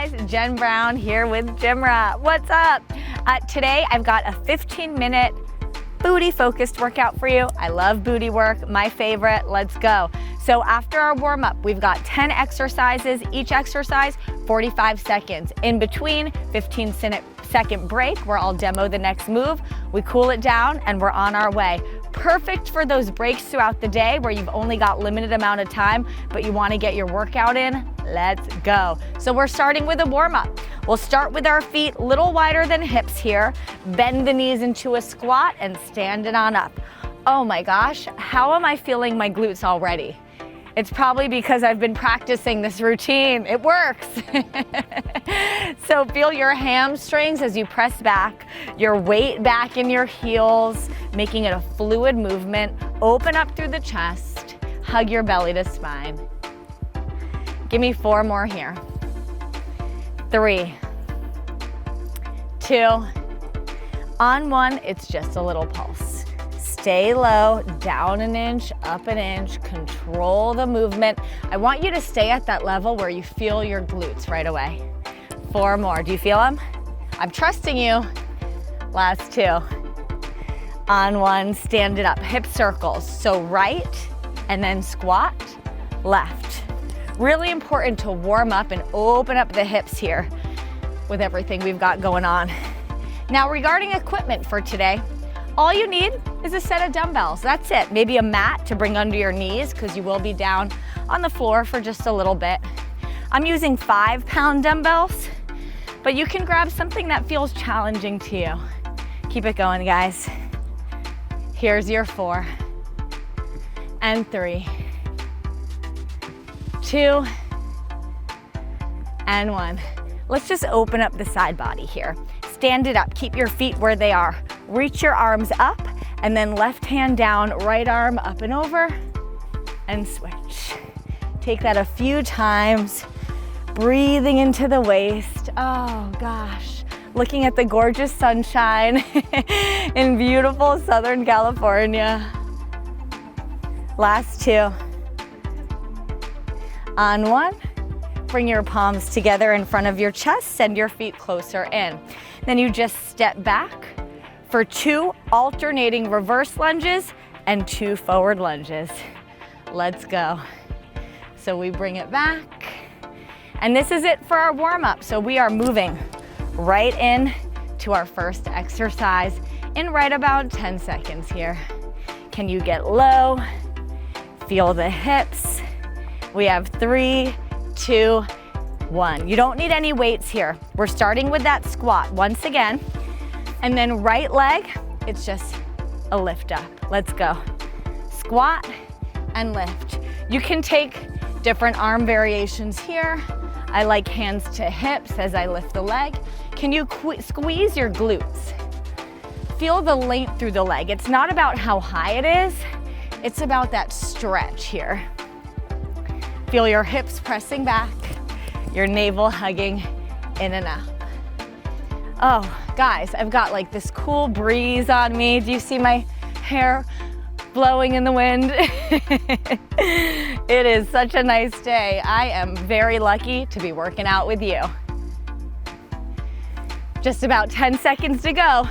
guys, Jen Brown here with GymRa. What's up? Today I've got a 15-minute booty focused workout for you. I love booty work, my favorite. Let's go. So after our warm up, we've got 10 exercises, each exercise 45 seconds. In between, 15-second break where I'll demo the next move. We cool it down and we're on our way. Perfect for those breaks throughout the day where you've only got limited amount of time, but you want to get your workout in. Let's go. So we're starting with a warm up. We'll start with our feet a little wider than hips here. Bend the knees into a squat and stand it on up. Oh my gosh, how am I feeling my glutes already? It's probably because I've been practicing this routine. It works. So feel your hamstrings as you press back, your weight back in your heels, making it a fluid movement. Open up through the chest, hug your belly to spine. Give me 4 more here. 3, 2, on 1, it's just a little pulse. Stay low, down an inch, up an inch, control the movement. I want you to stay at that level where you feel your glutes right away. 4 more, do you feel them? I'm trusting you. Last 2. On 1, stand it up, hip circles. So right, and then squat, left. Really important to warm up and open up the hips here with everything we've got going on. Now regarding equipment for today, all you need is a set of dumbbells. That's it. Maybe a mat to bring under your knees because you will be down on the floor for just a little bit. I'm using 5-pound dumbbells, but you can grab something that feels challenging to you. Keep it going, guys. Here's your 4 and 3, 2 and 1. Let's just open up the side body here. Stand it up, keep your feet where they are. Reach your arms up and then left hand down, right arm up and over and switch. Take that a few times, breathing into the waist. Oh gosh, looking at the gorgeous sunshine in beautiful Southern California. Last 2. On 1, bring your palms together in front of your chest, send your feet closer in. Then you just step back for 2 alternating reverse lunges and 2 forward lunges. Let's go. So we bring it back. And this is it for our warm up. So we are moving right in to our first exercise in right about 10 seconds here. Can you get low? Feel the hips. We have 3, 2, 1. You don't need any weights here. We're starting with that squat once again. And then right leg, it's just a lift up. Let's go. Squat and lift. You can take different arm variations here. I like hands to hips as I lift the leg. Can you squeeze your glutes? Feel the length through the leg. It's not about how high it is. It's about that stretch here. Feel your hips pressing back, your navel hugging in and up. Oh, guys, I've got like this cool breeze on me. Do you see my hair blowing in the wind? It is such a nice day. I am very lucky to be working out with you. Just about 10 seconds to go.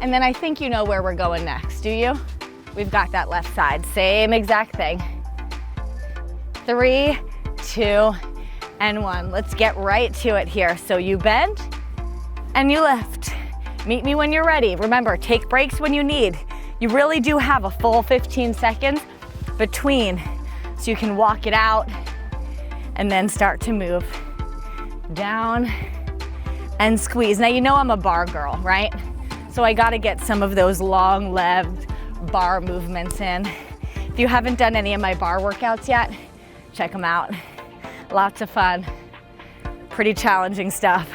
And then I think you know where we're going next, do you? We've got that left side, same exact thing. 3, 2, and 1. Let's get right to it here. So you bend and you lift. Meet me when you're ready. Remember, take breaks when you need. You really do have a full 15 seconds between, so you can walk it out and then start to move down and squeeze. Now you know I'm a bar girl, right? So I gotta get some of those long-legged bar movements in. If you haven't done any of my bar workouts yet, check them out. Lots of fun, pretty challenging stuff.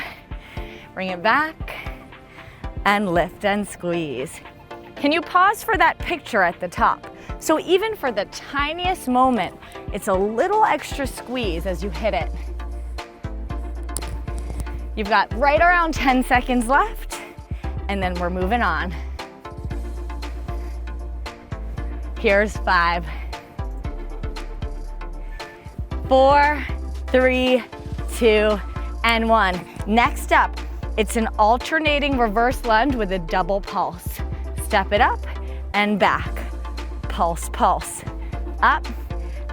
Bring it back and lift and squeeze. Can you pause for that picture at the top? So even for the tiniest moment, it's a little extra squeeze as you hit it. You've got right around 10 seconds left, and then we're moving on. Here's 5, 4, 3, 2, and 1. Next up, it's an alternating reverse lunge with a double pulse. Step it up and back. Pulse, pulse. Up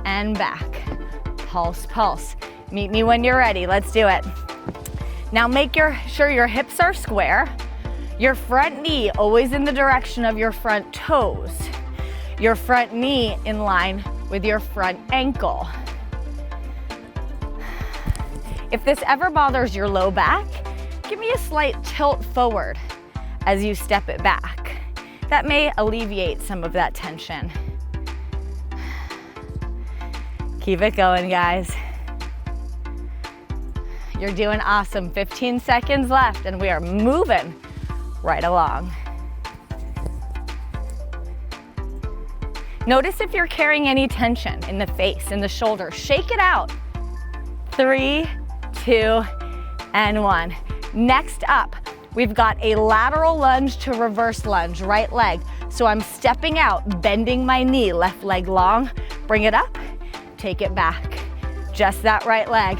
and back. Pulse, pulse. Meet me when you're ready. Let's do it. Now make sure your hips are square. Your front knee always in the direction of your front toes. Your front knee in line with your front ankle. If this ever bothers your low back, give me a slight tilt forward as you step it back. That may alleviate some of that tension. Keep it going, guys. You're doing awesome. 15 seconds left and we are moving right along. Notice if you're carrying any tension in the face, in the shoulder. Shake it out. 3, 2, and 1. Next up, we've got a lateral lunge to reverse lunge, right leg. So I'm stepping out, bending my knee, left leg long, bring it up, take it back. Just that right leg.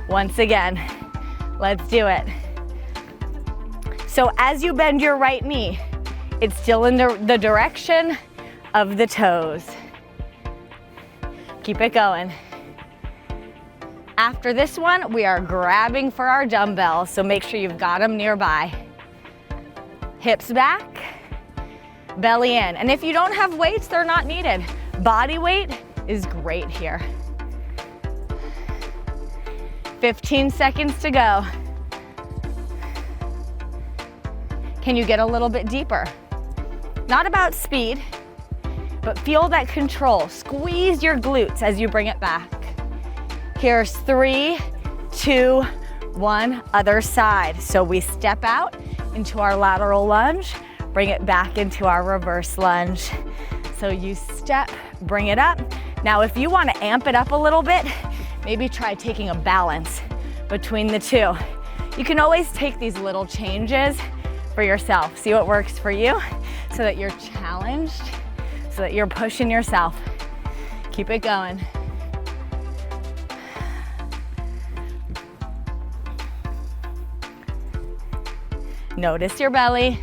Once again, let's do it. So as you bend your right knee, it's still in the direction of the toes. Keep it going. After this one, we are grabbing for our dumbbells, so make sure you've got them nearby. Hips back, belly in. And if you don't have weights, they're not needed. Body weight is great here. 15 seconds to go. Can you get a little bit deeper? Not about speed, but feel that control. Squeeze your glutes as you bring it back. Here's 3, 2, 1, other side. So we step out into our lateral lunge, bring it back into our reverse lunge. So you step, bring it up. Now if you want to amp it up a little bit, maybe try taking a balance between the two. You can always take these little changes for yourself. See what works for you so that you're challenged, so that you're pushing yourself. Keep it going. Notice your belly.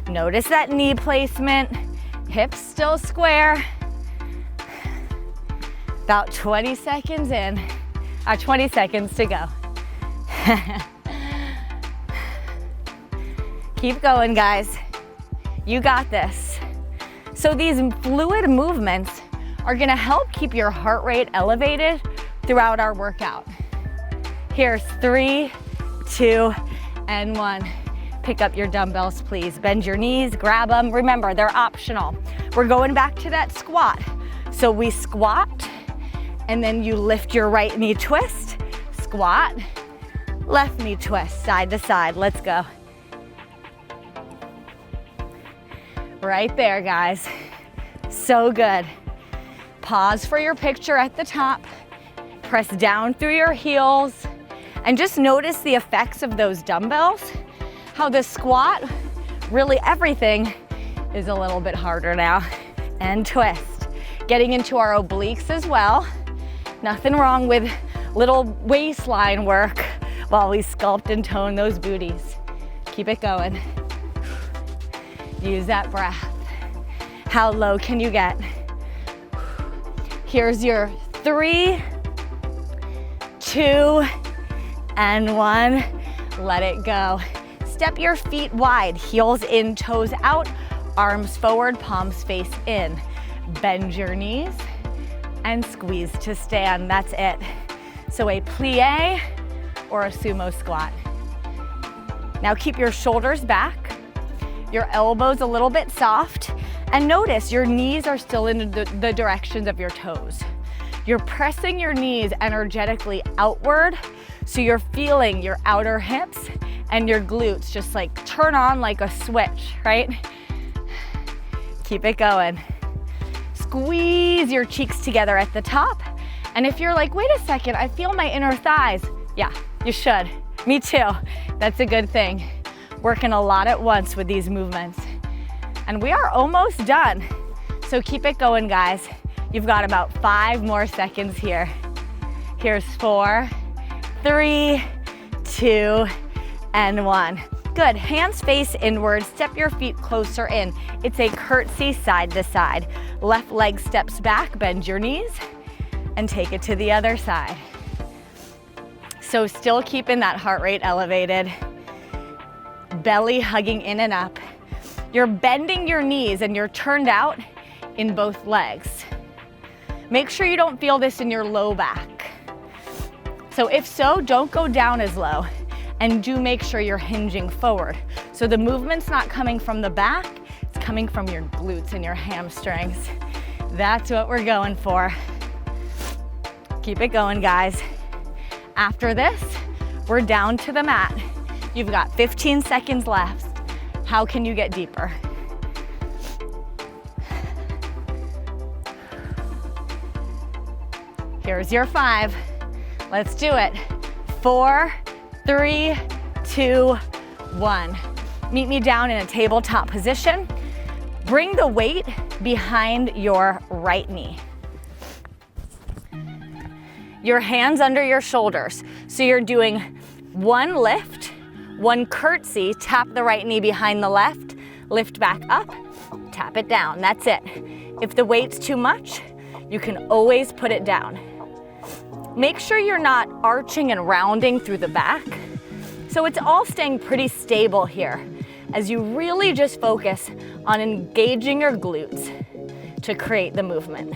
Notice that knee placement. Hips still square. About 20 seconds in. 20 seconds to go. Keep going, guys. You got this. So these fluid movements are gonna help keep your heart rate elevated throughout our workout. Here's 3, 2, and 1. Pick up your dumbbells, please. Bend your knees, grab them. Remember, they're optional. We're going back to that squat. So we squat, and then you lift your right knee, twist, squat, left knee twist, side to side. Let's go. Right there, guys. So good. Pause for your picture at the top. Press down through your heels, and just notice the effects of those dumbbells. How the squat, really everything is a little bit harder now. And twist. Getting into our obliques as well. Nothing wrong with little waistline work while we sculpt and tone those booties. Keep it going. Use that breath. How low can you get? Here's your 3, 2, and 1. Let it go. Step your feet wide, heels in, toes out, arms forward, palms face in. Bend your knees and squeeze to stand. That's it. So a plie or a sumo squat. Now keep your shoulders back, your elbows a little bit soft, and notice your knees are still in the directions of your toes. You're pressing your knees energetically outward, so you're feeling your outer hips and your glutes just like turn on like a switch, right? Keep it going. Squeeze your cheeks together at the top. And if you're like, wait a second, I feel my inner thighs. Yeah, you should. Me too. That's a good thing. Working a lot at once with these movements. And we are almost done. So keep it going, guys. You've got about 5 more seconds here. Here's 4, 3, 2, and 1. Good, hands face inward, step your feet closer in. It's a curtsy side to side. Left leg steps back, bend your knees, and take it to the other side. So still keeping that heart rate elevated, belly hugging in and up. You're bending your knees and you're turned out in both legs. Make sure you don't feel this in your low back. So if so, don't go down as low, and do make sure you're hinging forward. So the movement's not coming from the back, it's coming from your glutes and your hamstrings. That's what we're going for. Keep it going, guys. After this, we're down to the mat. You've got 15 seconds left. How can you get deeper? Here's your 5. Let's do it. 4, 3, 2, 1. Meet me down in a tabletop position. Bring the weight behind your right knee. Your hands under your shoulders. So you're doing 1 lift, 1 curtsy, tap the right knee behind the left, lift back up, tap it down. That's it. If the weight's too much, you can always put it down. Make sure you're not arching and rounding through the back. So it's all staying pretty stable here as you really just focus on engaging your glutes to create the movement.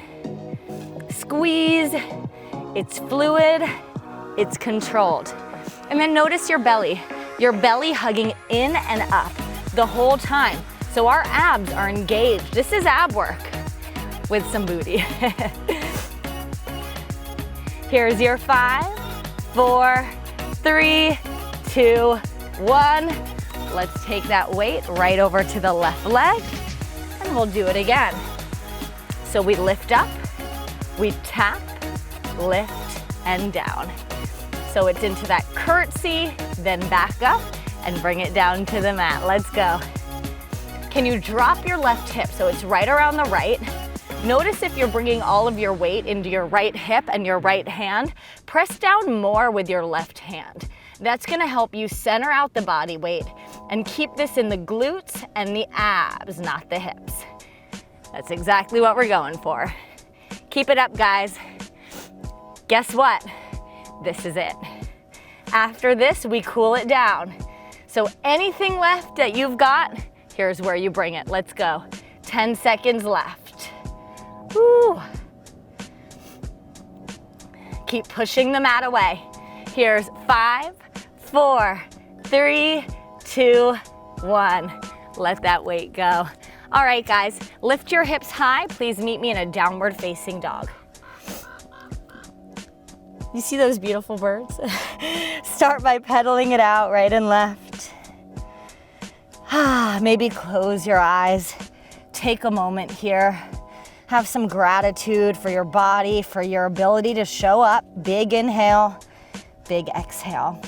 Squeeze, it's fluid, it's controlled. And then notice your belly hugging in and up the whole time. So our abs are engaged. This is ab work with some booty. Here's your 5, 4, 3, 2, 1. Let's take that weight right over to the left leg, and we'll do it again. So we lift up, we tap, lift, and down. So it's into that curtsy, then back up, and bring it down to the mat. Let's go. Can you drop your left hip so it's right around the right? Notice if you're bringing all of your weight into your right hip and your right hand, press down more with your left hand. That's gonna help you center out the body weight and keep this in the glutes and the abs, not the hips. That's exactly what we're going for. Keep it up, guys. Guess what? This is it. After this, we cool it down. So anything left that you've got, here's where you bring it. Let's go. 10 seconds left. Woo. Keep pushing the mat away. Here's 5, 4, 3, 2, 1. Let that weight go. All right, guys, lift your hips high. Please meet me in a downward facing dog. You see those beautiful birds? Start by pedaling it out right and left. Maybe close your eyes. Take a moment here. Have some gratitude for your body, for your ability to show up. Big inhale, big exhale.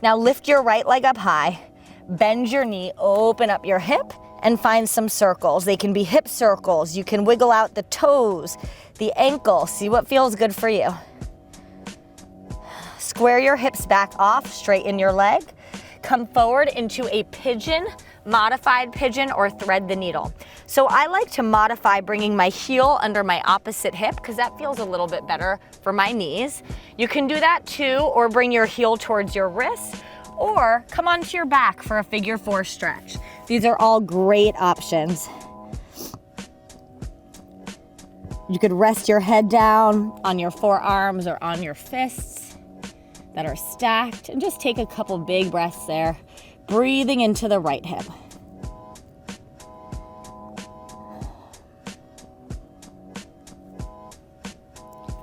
Now lift your right leg up high, bend your knee, open up your hip, and find some circles. They can be hip circles. You can wiggle out the toes, the ankle. See what feels good for you. Square your hips back off, straighten your leg. Come forward into a pigeon, modified pigeon, or thread the needle. So I like to modify bringing my heel under my opposite hip because that feels a little bit better for my knees. You can do that too, or bring your heel towards your wrist, or come onto your back for a figure 4 stretch. These are all great options. You could rest your head down on your forearms or on your fists that are stacked, and just take a couple big breaths there, breathing into the right hip.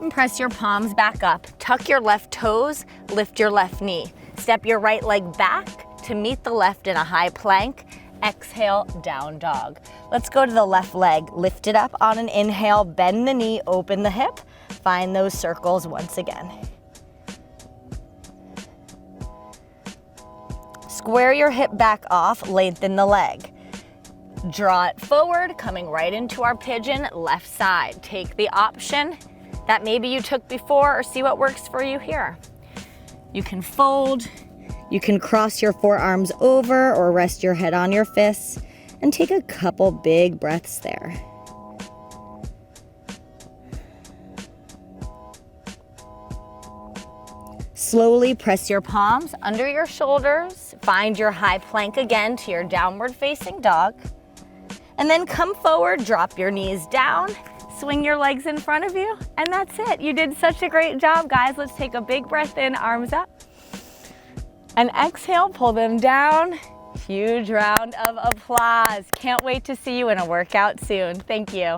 And press your palms back up. Tuck your left toes, lift your left knee. Step your right leg back to meet the left in a high plank. Exhale, down dog. Let's go to the left leg. Lift it up on an inhale, bend the knee, open the hip. Find those circles once again. Square your hip back off, lengthen the leg. Draw it forward, coming right into our pigeon, left side. Take the option that maybe you took before or see what works for you here. You can fold, you can cross your forearms over or rest your head on your fists and take a couple big breaths there. Slowly press your palms under your shoulders. Find your high plank again to your downward facing dog. And then come forward, drop your knees down, swing your legs in front of you, and that's it. You did such a great job, guys. Let's take a big breath in, arms up. And exhale, pull them down. Huge round of applause. Can't wait to see you in a workout soon. Thank you.